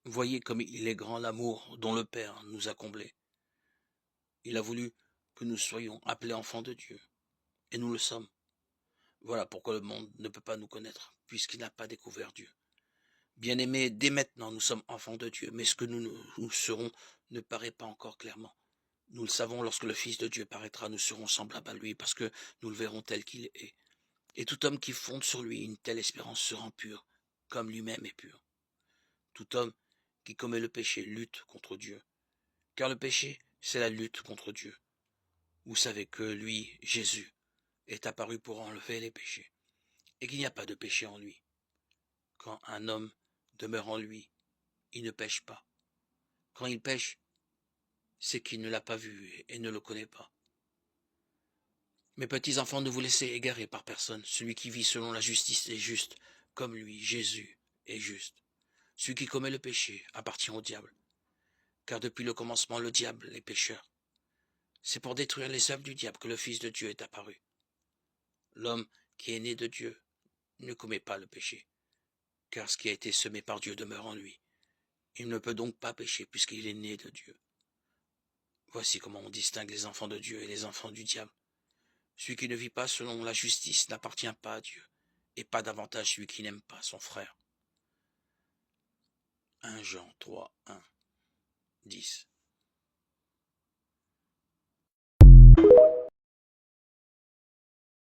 Voyez comme il est grand l'amour dont le Père nous a comblés. Il a voulu que nous soyons appelés enfants de Dieu, et nous le sommes. Voilà pourquoi le monde ne peut pas nous connaître, puisqu'il n'a pas découvert Dieu. Bien-aimés, dès maintenant nous sommes enfants de Dieu, mais ce que nous serons ne paraît pas encore clairement. Nous le savons, lorsque le Fils de Dieu paraîtra, nous serons semblables à lui, parce que nous le verrons tel qu'il est. Et tout homme qui fonde sur lui une telle espérance se rend pur, comme lui-même est pur. Tout homme qui commet le péché lutte contre Dieu, car le péché, c'est la lutte contre Dieu. Vous savez que lui, Jésus, est apparu pour enlever les péchés, et qu'il n'y a pas de péché en lui. Quand un homme demeure en lui, il ne pêche pas. Quand il pêche, c'est qu'il ne l'a pas vu et ne le connaît pas. Mes petits enfants, ne vous laissez égarer par personne. Celui qui vit selon la justice est juste, comme lui, Jésus, est juste. Celui qui commet le péché appartient au diable, car depuis le commencement, le diable est pécheur. C'est pour détruire les œuvres du diable que le Fils de Dieu est apparu. L'homme qui est né de Dieu ne commet pas le péché, car ce qui a été semé par Dieu demeure en lui. Il ne peut donc pas pécher puisqu'il est né de Dieu. Voici comment on distingue les enfants de Dieu et les enfants du diable. Celui qui ne vit pas selon la justice n'appartient pas à Dieu, et pas davantage celui qui n'aime pas son frère. 1 Jean 3, 1, 10.